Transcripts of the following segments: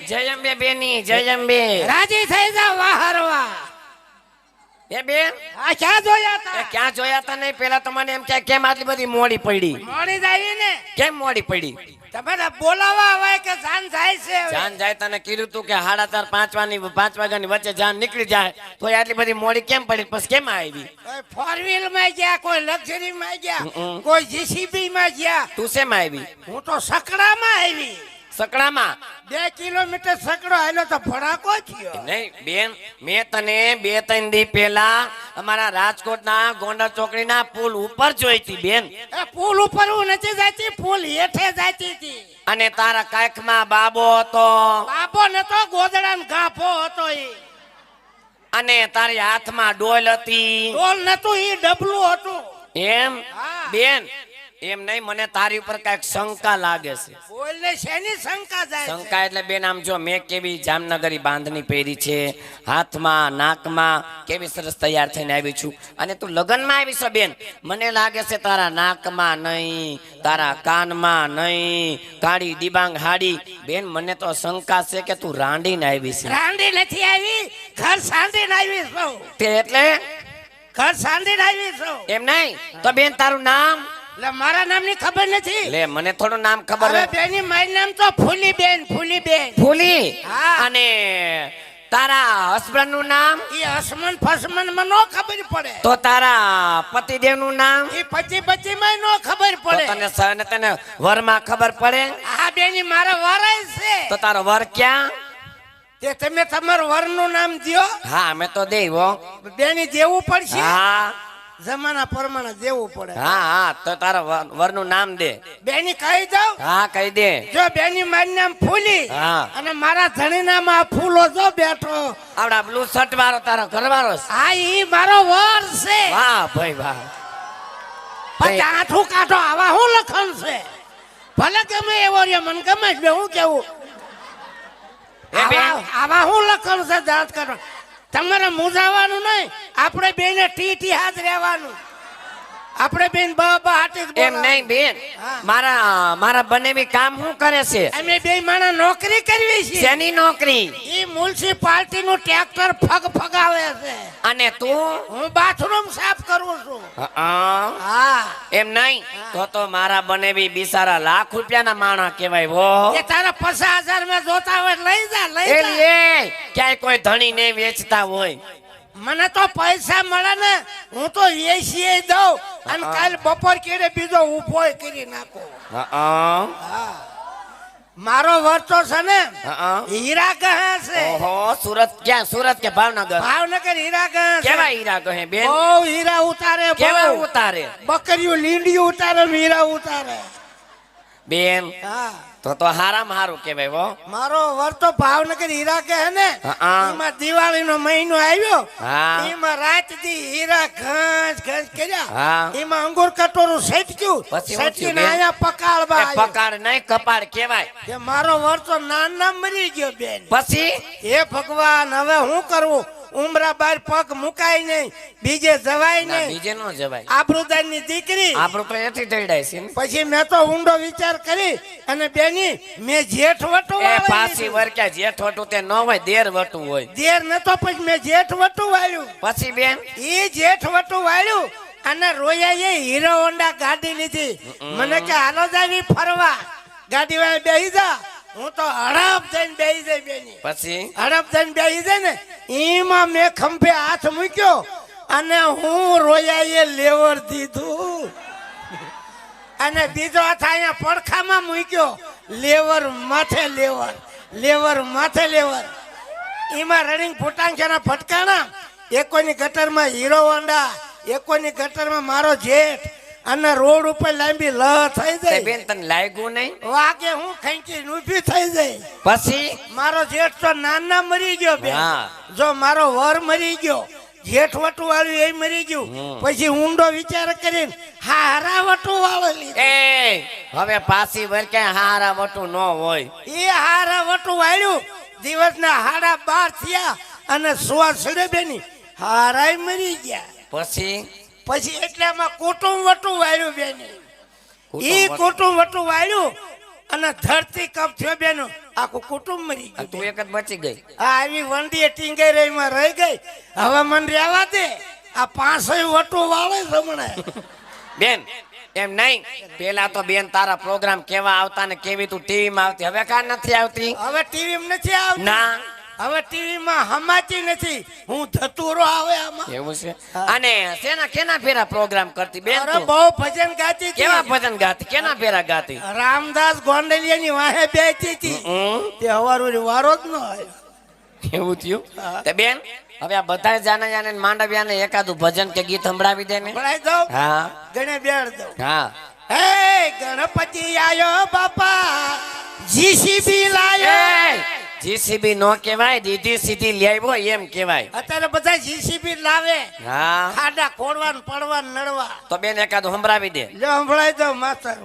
જય અંબે બેની જય અંબે રાજી થઈ જાવ વાહરવા એ બેન આ ક્યાં જોયા તા એ ક્યાં જોયા તા નહીં પેલા તમને એમ કે કેમ આટલી બધી મોડી પડી મોડી જાય ને કેમ મોડી પડી તમારે બોલાવા હોય કે જાન જાય છે હવે? જાન જાય તને કીધું તું કે 4:30 5 વાગ્યાની વચ્ચે જાન નીકળી જાય તો આટલી બધી મોડી કેમ પડી પછી કેમ આવી કોઈ ફોર વ્હીલ માં ગયા કોઈ લક્ઝરી માં ગયા કોઈ જીસીબી માં ગયા તું શેમાં આવી હું તો સકડા માં આવી સકડામાં 2 કિલોમીટર સકડો આયલો તો ભડાકો થયો નહીં બેન મેં તને 2-3 દી પહેલા અમારા રાજકોટના ગોંડલ ચોકડીના પુલ ઉપર જોઈ હતી બેન એ પુલ ઉપર હું નથી જાતી પુલ હેઠે જાતી હતી અને તારા કાખમાં બાબો હતો બાપો ને તો ગોદડા ને ગાફો હતો ઈ અને તારી હાથમાં ડોલ હતી ડોલ નતું ઈ ડબલું હતું એમ હા. બેન એમ નહીં મને તારી ઉપર કઈક શંકા લાગે છે બોલ ને શેની શંકા જાય છે? શંકા એટલે બેન આમ જો મેં કેવી જામનગરી બાંધણી પહેરી છે હાથમાં નાકમાં કેવી સરસ તૈયાર થઈને આવી છું અને તું લગ્નમાં આવી છો બેન મને લાગે છે તારા નાકમાં નહીં તારા કાનમાં નહીં કાળી દિબાંગ હાડી બેન મને તો શંકા છે કે તું રાંડીને આવી છે રાંડી નથી આવી ઘર સાંધીને આવી છું તે એટલે ઘર સાંધીને આવી છું એમ નહીં તો બેન તારું નામ એટલે મારા નામની ખબર નથી લે મને થોડું નામ ખબર હવે હોય બેની મારું નામ તો ફૂલીબેન ફૂલી હા. અને તારા હસબન્ડ નું નામ ઈ હસમન ફસમન માં નો ખબર પડે તો તારા પતિદેવ નું નામ ઈ પછી માં નો ખબર તો પડે તને વરમાં ખબર પડે આ બેની મારા વરાય છે તો તારો વર ક્યાં તે તમે તમારું વરનું નામ દ્યો હા અમે તો દેવો બેની દેવું પડશે હા જમાના પ્રમાણે દેવું પડે હા હા તો તારા વરનું નામ દે બેની કહી દઉં હા કહી દે જો બેની મારું નામ ફૂલી હા અને મારા ધણી નામ આ ફૂલો જો બેઠો આવડા બ્લુ શર્ટ વાળો તારો ઘરવાળો છે? હા ઈ મારો વર છે વાહ ભાઈ વાહ પણ આઠું કાઢો આવા હું લખન છે ભલે ગમે એવો રે મને ગમે છે હું કેવું એ બેન. આવા હું લખન છે દાંત કાઢો તમારે મૂંઝાવાનું નહીં આપણે બેને ટી હાથ રહેવાનું આપણે બેન બાબા હાટી એમ નહીં બેન હા. મારા બનેવી કામ શું કરે છે અમે બે માણા નોકરી કરવી છે શેની નોકરી ઈ મ્યુનિસિપાલિટી નું ટ્રેક્ટર ફગાવે છે અને તું હું બાથરૂમ સાફ કરું છું હા એમ નહીં તો મારા બનેવી બિચારા લાખ રૂપિયાના માણા કહેવાય વો એ તારા 50,000 માં જોતા હોય લઈ જા લઈ જા એલી ક્યાંય કોઈ ધણી ને વેચતા હોય મને તો પૈસા મળે ને હું તો એસી દઉં અને કાલ બપોર કેડે બીજો ઉભો કરી નાખો મારો વર્તો છે ને હીરા કહે છે ઓહો સુરત ક્યાં સુરત કે ભાવનગર ભાવનગર હીરા કહે છે કેવા હીરા કહે બેન બહુ હીરા ઉતારે કેવા બહુ. ઉતારે બકરીઓ લીંડીઓ ઉતારે હીરા ઉતારે બેન હા તો હારામાં હારું કહેવાય વો મારો વર્તો ભાવનગર હીરા કહે ને એમાં દિવાળી નો મહિનો આવ્યો હા. એમાં રાત દી હીરા ઘસ કર્યા હા. એમાં અંગુર કટોરું સેટક્યું પછી શું થયું સેટકીને બેન? આયા પકાળવા એ આવ્યો. પકાળ નહીં કપાળ કહેવાય કે મારો વર્તો નાના મરી ગયો બેન પછી હે ભગવાન હવે હું કરવું ઉમરા બાર પગ મુકાય નહીં બીજે જવાય ના, નહીં બીજે નો જવાય આબરૂદાર ની દીકરી આપણું તો એથી દઈડાય છે ને. પછી મેં તો ઊંડો વિચાર કરી અને બેની મેં જેઠ વટું એ વાળી પાછી લીધું. વરક્યા જેઠ વટું તે ન હોય દેર વટું હોય દેર નતો પછી મેં જેઠ વટું વાળ્યું પછી બેન એ જેઠ વટું વાળ્યું અને રોયાએ હીરો હોન્ડા ગાડી લીધી મને કે હાલો જાવી ફરવા ગાડી વાળા બેહી જા હું તો હડપ થઈને બેહી જાય બેની પછી હડપ થઈને બેહી જાય ને એમાં મેં ખંભે હાથ મૂક્યો અને હું રોયાએ લેવર દીધું અને બીજો હાથ અહીંયા પડખામાં મૂક્યો લેવર માથે લેવર માથે લેવર એમાં રડિંગ ફૂટાંખ્યાના ફટકાણા એકોની ગટરમાં હીરો હોન્ડા એકોની ગટરમાં મારો જેઠ અને રોડ ઉપર લાંબી લ થઈ તે જાય બેન તને લાગ્યું નહીં વાગે હું ખેંચી ઊભી થઈ જાય પછી મારો જેઠ તો નાના મરી ગયો બેન હા. જો મારો વર મરી ગયો જેઠ વટુ વાળું એ મરી ગયું પછી ઊંડો વિચાર કરીને હારા વટુ વાળો લીધો એ હવે પાછી વર કે હારા વટું ન હોય એ હારા વટુ વાળ્યું દિવસના 12:30 થયા અને સુવા સડે બેની હારાય મરી ગયા પછી એટલે એમાં કુટુંબ વટુ વાળ્યું બેની ઈ કુટુંબ વટુ વાળ્યું અને ધરતી કપ થયો બેનો આખું કુટુંબ મરી અને તું ગયું એક જ બચી ગઈ. આ આવી વંડીએ ટીંગાઈ રહી માં રહી ગઈ હવે મને રહેવા દે આ 500 વટો વાળે હમણાં બેન એમ નહીં, પેલા તો બેન તારા પ્રોગ્રામ કેવા આવતા ને કેવી તું ટીવી માં આવતી, હવે કા નથી આવતી? હવે ટીવી માં નથી આવતી ના. હવે ટીવી માં હમાતી નથી હું ધતુરો આવે આમાં એવું છે. અને શેના કેના ફેરા પ્રોગ્રામ કરતી બેન અરે તું? બહુ ભજન ગાતી હતી. કેવા ભજન ગાતી, કેના ફેરા ગાતી? રામદાસ ગોંડલિયાની વાહે બેઠી હતી હમ. તે હવારું વારો જ ન આવ્યો એવું થયું. તે બેન હવે આ બધા જાને જાને માંડવ્યાને એકાદું ભજન કે ગીત સંભળાવી દે ને. ભણાઈ દઉં હા ગણે બેડ દઉં હા. હે ગણપતિ આયો બાપા જીસીબી લાયો જીસીબી નો કહેવાય, દીધી સીધી લઈ આવ્યો એમ કહેવાય. અત્યારે બધા જીસીબી લાવે હા ખાડા ખોડવાન પડવાન નડવા તો બેન એકાદું સંભળાવી દે. લે સંભળાઈ દઉં માસ્તર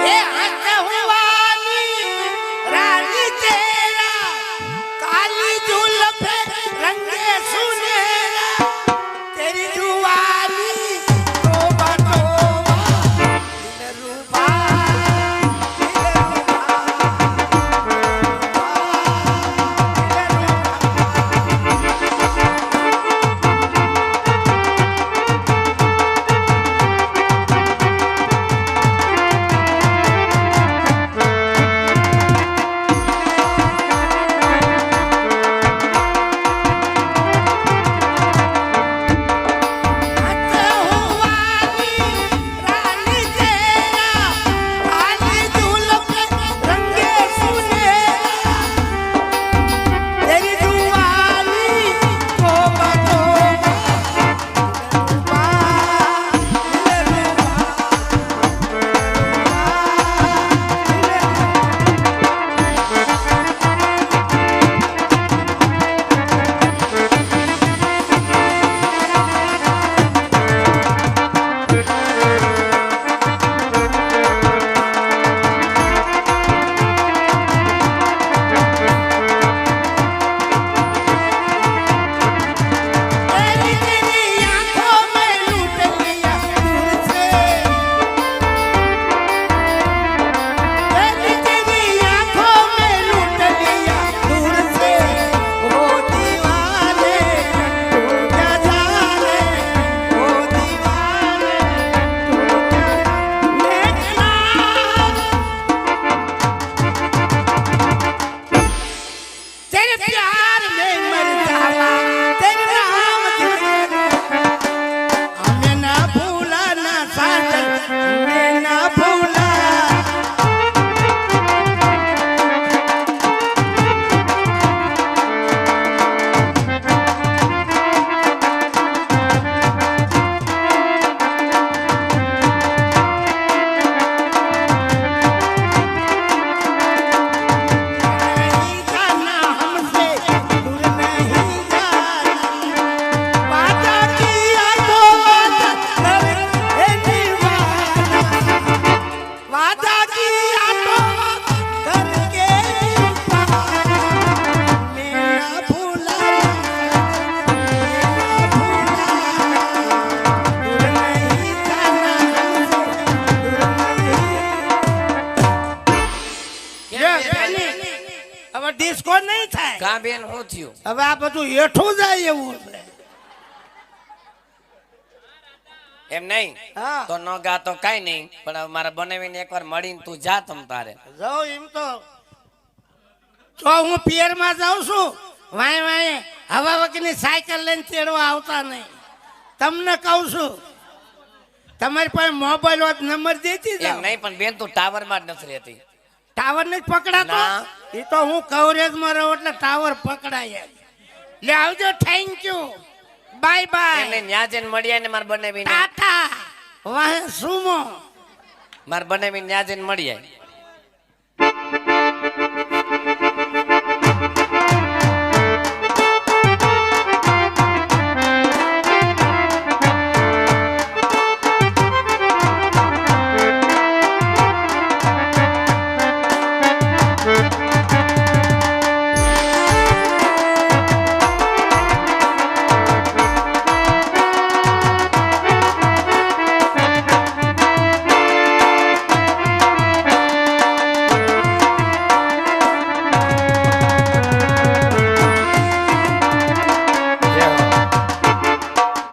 એ હસ્ત હુવાની રાની તેરા કાલી ઝુલફે રંગે સુનેરા તેરી જુવાની તોબા તોબા દિલરૂબા ડિસ્કો નહીં થાય કા બેન શું થયું? હવે આ બધું હેઠું જાય એવું છે એમ નહીં હા તો ન ગા તો કઈ નહીં, પણ હવે મારે બનાવીને એકવાર મળીને તું જા તમ તારે. જાઉં એમ તો જો હું પિયર માં જાઉં છું વાય વાય હવા વગરની સાયકલ લઈને તેડવા આવતા નહીં તમને કહું છું તમારી પાસે મોબાઈલ હોત નંબર દેતી એમ જાવ નહીં પણ બેન તું ટાવર માં જ નથી રહેતી. ટાવર ને જ પકડાતો ના. એ તો હું કવરેજ માં રહું એટલે ટાવર પકડાય લે આવજો થેન્ક યુ બાય બાય એટલે ન્યા જઈને મળ્યા ને મારે બનાવીને ટાટા વાહ સુમો મારે બનાવીને ન્યા જઈને મળ્યા.